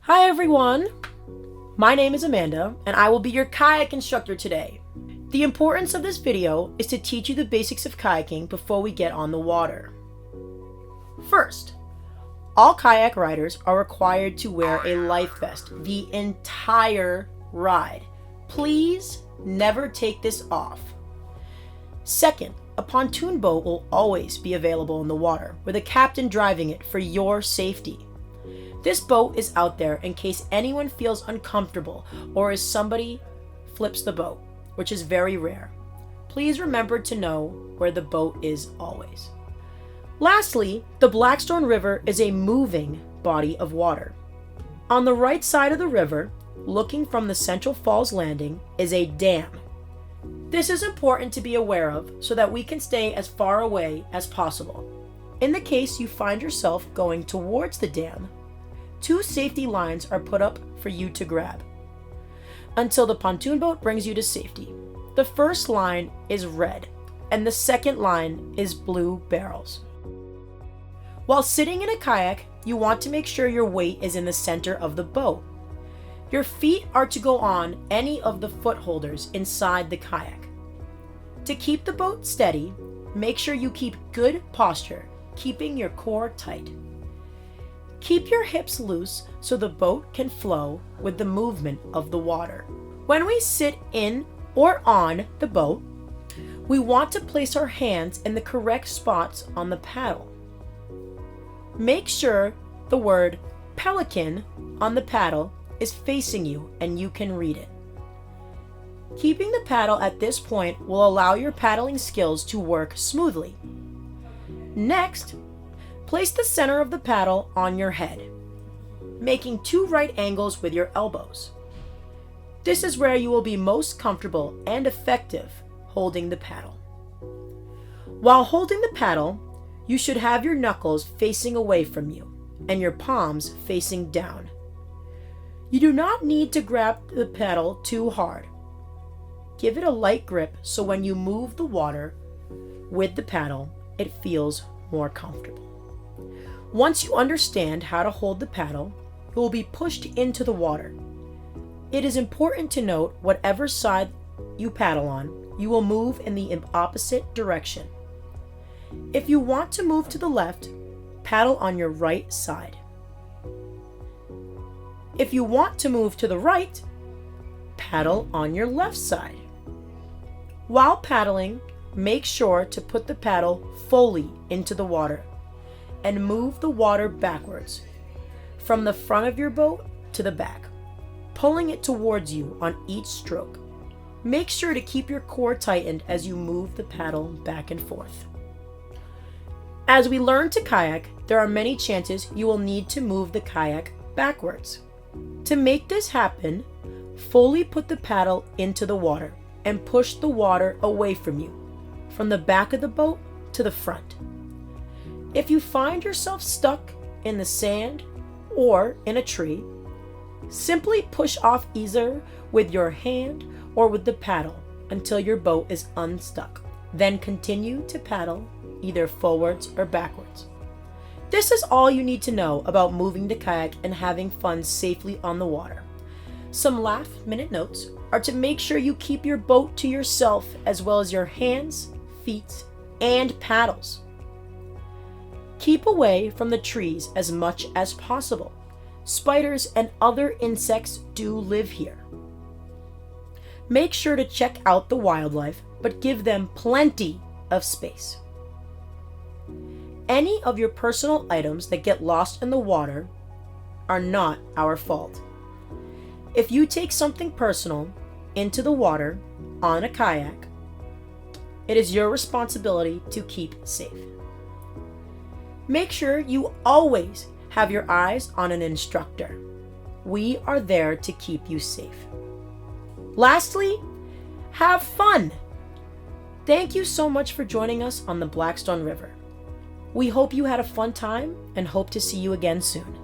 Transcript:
Hi everyone! My name is Amanda, and I will be your kayak instructor today. The importance of this video is to teach you the basics of kayaking before we get on the water. First, all kayak riders are required to wear a life vest the entire ride. Please never take this off. Second, a pontoon boat will always be available in the water, with a captain driving it for your safety. This boat is out there in case anyone feels uncomfortable or if somebody flips the boat, which is very rare. Please remember to know where the boat is always. Lastly, the Blackstone River is a moving body of water. On the right side of the river, looking from the Central Falls Landing, is a dam. This is important to be aware of so that we can stay as far away as possible. In the case you find yourself going towards the dam, 2 safety lines are put up for you to grab until the pontoon boat brings you to safety. The first line is red, and the second line is blue barrels. While sitting in a kayak, you want to make sure your weight is in the center of the boat. Your feet are to go on any of the foot holders inside the kayak. To keep the boat steady, make sure you keep good posture, keeping your core tight. Keep your hips loose so the boat can flow with the movement of the water. When we sit in or on the boat, we want to place our hands in the correct spots on the paddle. Make sure the word pelican on the paddle is facing you and you can read it. Keeping the paddle at this point will allow your paddling skills to work smoothly. Next, place the center of the paddle on your head, making 2 right angles with your elbows. This is where you will be most comfortable and effective holding the paddle. While holding the paddle, you should have your knuckles facing away from you and your palms facing down. You do not need to grab the paddle too hard. Give it a light grip so when you move the water with the paddle, it feels more comfortable. Once you understand how to hold the paddle, you will be pushed into the water. It is important to note whatever side you paddle on, you will move in the opposite direction. If you want to move to the left, paddle on your right side. If you want to move to the right, paddle on your left side. While paddling, make sure to put the paddle fully into the water and move the water backwards from the front of your boat to the back, pulling it towards you on each stroke. Make sure to keep your core tightened as you move the paddle back and forth. As we learn to kayak, there are many chances you will need to move the kayak backwards. To make this happen, fully put the paddle into the water and push the water away from you, from the back of the boat to the front. If you find yourself stuck in the sand or in a tree, simply push off either with your hand or with the paddle until your boat is unstuck. Then continue to paddle either forwards or backwards. This is all you need to know about moving the kayak and having fun safely on the water. Some last-minute notes are to make sure you keep your boat to yourself as well as your hands, feet, and paddles. Keep away from the trees as much as possible. Spiders and other insects do live here. Make sure to check out the wildlife, but give them plenty of space. Any of your personal items that get lost in the water are not our fault. If you take something personal into the water on a kayak, it is your responsibility to keep safe. Make sure you always have your eyes on an instructor. We are there to keep you safe. Lastly, have fun! Thank you so much for joining us on the Blackstone River. We hope you had a fun time and hope to see you again soon.